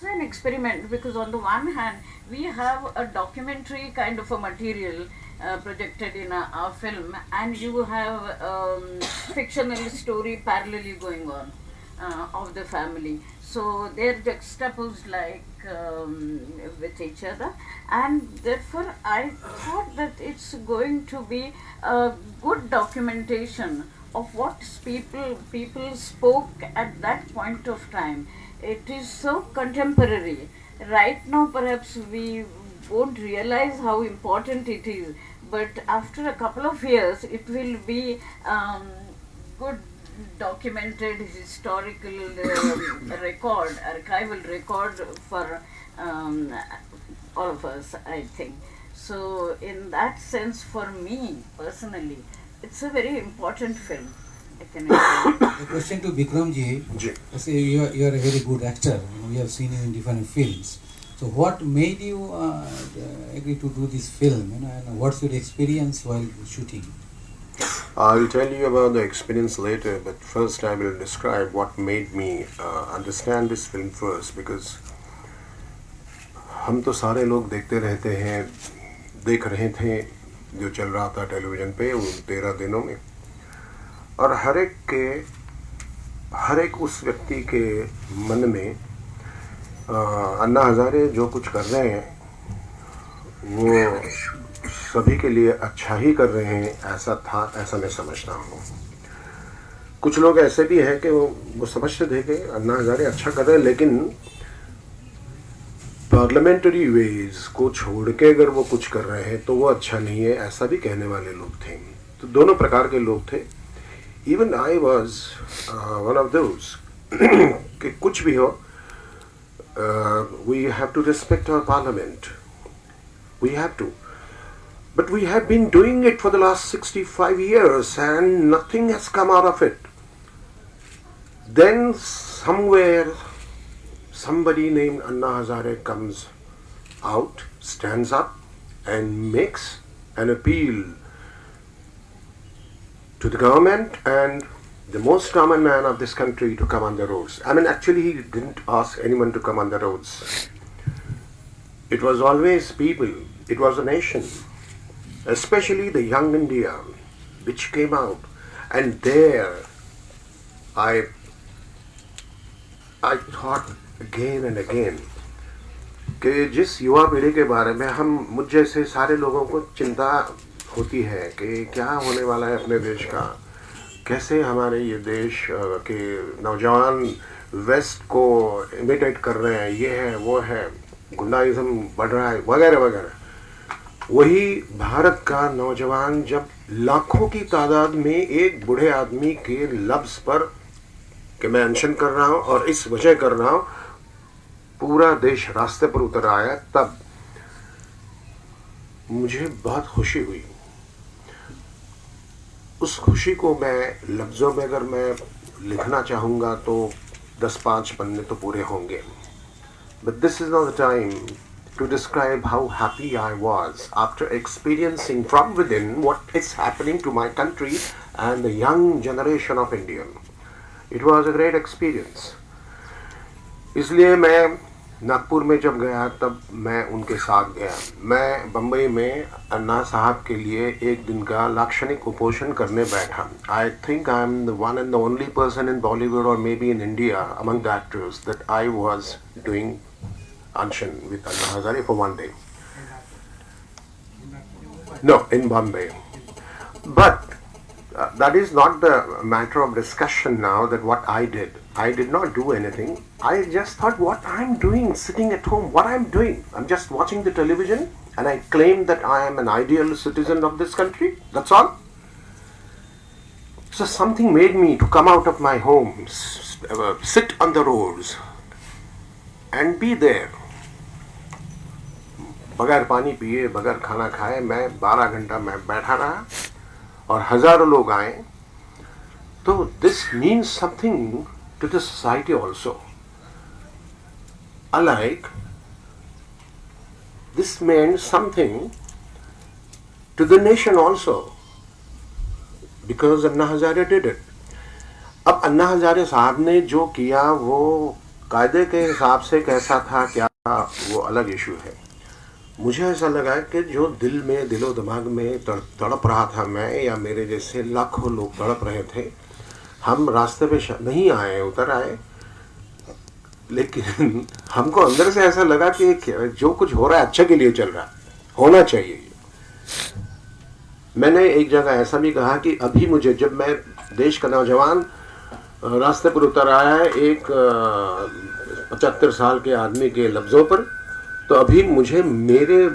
an experiment because on the one hand we have a documentary kind of a material projected in our film, and you have fictional story parallelly going on of the family, so they're juxtaposed like with each other, and therefore I thought that it's going to be a good documentation of what people spoke at that point of time. It is so contemporary. Right now, perhaps we won't realize how important it is, but after a couple of years, it will be good documented historical record, archival record for all of us, I think. So, in that sense, for me personally, it's a very important film. I can agree. A question to Bikram ji. Ji Say you are a very good actor. We have seen you in different films. So what made you agree to do this film? And what's your experience while shooting? I'll tell you about the experience later, but first I will describe what made me understand this film first, because हम तो सारे लोग देखते रहते हैं, देख रहे थे जो चल रहा था टेलीविज़न पे उन 13 दिनों में, और हर एक उस व्यक्ति के मन में अन्ना हज़ारे जो कुछ कर रहे हैं वो सभी के लिए अच्छा ही कर रहे हैं, ऐसा था, ऐसा मैं समझता हूँ। कुछ लोग ऐसे भी हैं कि वो समझते थे कि अन्ना हज़ारे अच्छा कर रहे हैं, लेकिन पार्लियामेंट्री वेज को छोड़ के अगर वो कुछ कर रहे हैं तो वो अच्छा नहीं है, ऐसा भी कहने वाले लोग थे। तो दोनों प्रकार के लोग थे। Even I was one of those कि कुछ भी हो, we have to respect our parliament, we have to, but we have been doing it for the last 65 years and nothing has come out of it. Then somewhere somebody named Anna Hazare comes out, stands up and makes an appeal to the government and the most common man of this country to come on the roads. I mean, actually he didn't ask anyone to come on the roads. It was always people, it was a nation, especially the young India, which came out, and there I thought again and again कि जिस युवा पीढ़ी के बारे में मुझ जैसे सारे लोगों को चिंता होती है कि क्या होने वाला है अपने देश का, कैसे हमारे ये देश के नौजवान वेस्ट को इमिटेट कर रहे हैं, ये है वो है, गुंडाइज्म बढ़ रहा है वगैरह वगैरह। वही भारत का नौजवान जब लाखों की तादाद में एक बूढ़े आदमी के लफ्ज़ पर कि मैं अनशन कर रहा हूँ और इस वजह कर रहा हूँ, पूरा देश रास्ते पर उतर आया, तब मुझे बहुत खुशी हुई। उस खुशी को मैं लफ्ज़ों में अगर मैं लिखना चाहूँगा तो 10-5 पन्ने तो पूरे होंगे। But this is not the time to describe how happy I was after experiencing from within what is happening to my country and the young generation of India. It was a great experience. इसलिए मैं नागपुर में जब गया तब मैं उनके साथ गया। मैं बम्बई में अन्ना साहब के लिए एक दिन का लाक्षणिक उपोषण करने बैठा। I think I am the one and the only person in Bollywood or maybe in India among the actors that I was doing Anshan with Anna Hazare for one day. No, in Bombay. But that is not the matter of discussion now, that what I did. I did not do anything. I just thought what I'm doing, sitting at home, what I'm doing. I'm just watching the television and I claim that I am an ideal citizen of this country. That's all. So something made me to come out of my home, sit on the roads and be there. बगैर पानी पिए, बगैर खाना खाए मैं 12 घंटा मैं बैठा रहा और हजारों लोग आए। तो this means something to the society also. Alike, this meant something to the nation also, because Anna Hazare did it. अब अन्ना हजारे साहब ने जो किया वो कायदे के हिसाब से कैसा था क्या वो अलग इशू है। मुझे ऐसा लगा कि जो दिलो दिमाग में तड़प रहा था मैं या मेरे जैसे लाखों लोग तड़प रहे थे, हम रास्ते पे नहीं आए, उतर आए, लेकिन हमको अंदर से ऐसा लगा कि जो कुछ हो रहा है अच्छे के लिए चल रहा है, होना चाहिए। मैंने एक जगह ऐसा भी कहा कि अभी मुझे, जब मैं देश का नौजवान रास्ते पर उतर आया है एक 75 साल के आदमी के लफ्ज़ों पर, तो अभी मुझे मेरे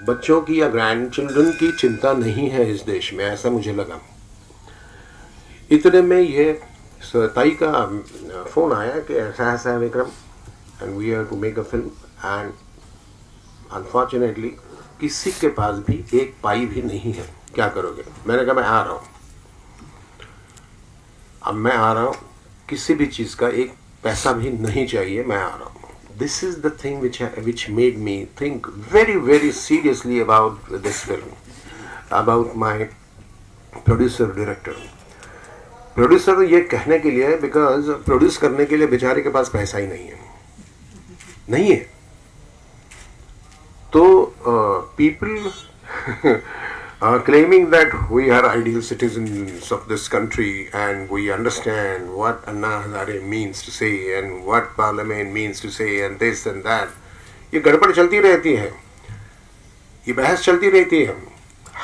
बच्चों की या ग्रैंड चिल्ड्रन की चिंता नहीं है इस देश में, ऐसा मुझे लगा। इतने में ये ताई का फ़ोन आया कि ऐसा ऐसा है Vikram, and we have to make a film, and unfortunately किसी के पास भी एक पाई भी नहीं है, क्या करोगे? मैंने कहा मैं आ रहा हूँ, अब मैं आ रहा हूँ, किसी भी चीज़ का एक पैसा भी नहीं चाहिए, मैं आ रहा हूँ। This is the thing which made me think very very seriously about this film, about my producer director. Producer ये कहने के लिए, बिकॉज प्रोड्यूस करने के लिए बेचारे के पास पैसा ही नहीं है। तो people are claiming that we are ideal citizens of this country and we understand what Anna Hazare means to say and what parliament means to say and this and that. ये गड़बड़ चलती रहती है, ये बहस चलती रहती है,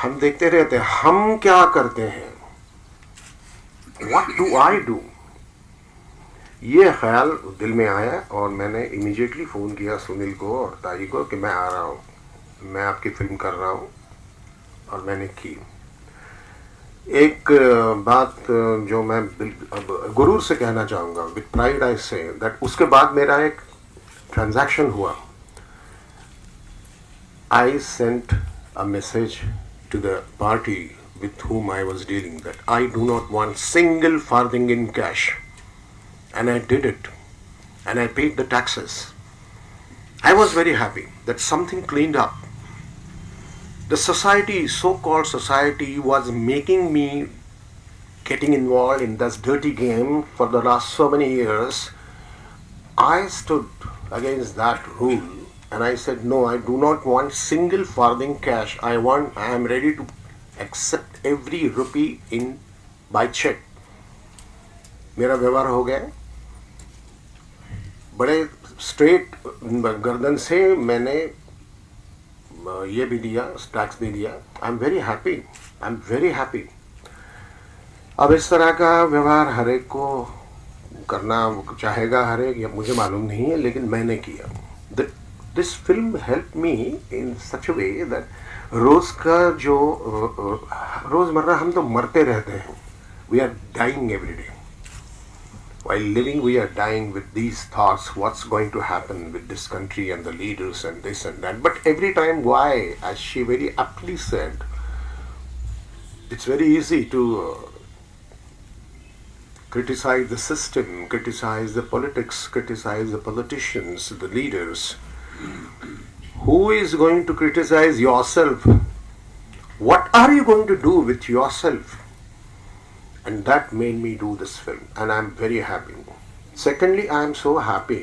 हम देखते रहते हैं, हम क्या करते हैं, what do I do? ये ख्याल दिल में आया और मैंने इमीडिएटली फ़ोन किया सुनील को और ताई को कि मैं आ रहा हूँ, मैं आपकी फिल्म कर रहा हूँ, और मैंने की। एक बात जो मैं गुरूर से कहना चाहूँगा, with pride I say that, उसके बाद मेरा एक ट्रांजैक्शन हुआ। I sent a message to the party with whom I was dealing that I do not want single farthing in cash, and I did it, and I paid the taxes. I was very happy that something cleaned up. The society, so-called society, was making me getting involved in this dirty game for the last so many years. I stood against that rule and I said, no, I do not want single farthing cash. I am ready to accept every rupee in by check. मेरा व्यवहार हो गया, बड़े straight गर्दन से मैंने ये भी दिया, टैक्स भी दिया। I am very happy. अब इस तरह का व्यवहार हर एक को करना चाहेगा, हर एक, या मुझे मालूम नहीं है, लेकिन मैंने किया। This film help me in such a way that रोज का जो रोजमर्रा हम तो मरते रहते हैं, we are dying every day. While living, we are dying with these thoughts, what's going to happen with this country and the leaders and this and that. But every time, why, as she very aptly said, it's very easy to criticize the system, criticize the politics, criticize the politicians, the leaders. Who is going to criticize yourself? What are you going to do with yourself? And that made me do this film, and I'm very happy. Secondly, I'm so happy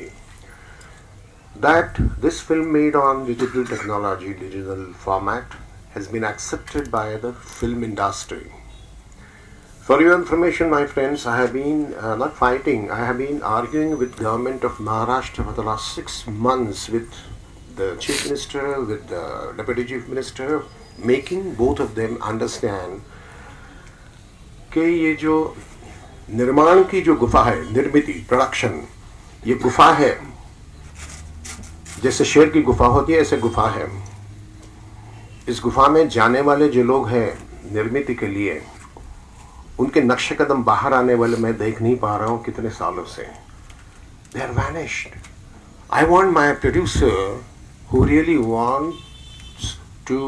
that this film made on digital technology, digital format, has been accepted by the film industry. For your information, my friends, I have been not fighting, I have been arguing with government of Maharashtra for the last 6 months, with the Chief Minister, with the Deputy Chief Minister, making both of them understand कि ये जो निर्माण की जो गुफा है, निर्मिति, production, ये गुफा है, जैसे शेर की गुफा होती है, ऐसे गुफा है। इस गुफा में जाने वाले जो लोग हैं निर्मिति के लिए, उनके नक्शे कदम बाहर आने वाले मैं देख नहीं पा रहा हूँ कितने सालों से। They are vanished. I want my producer who really wants to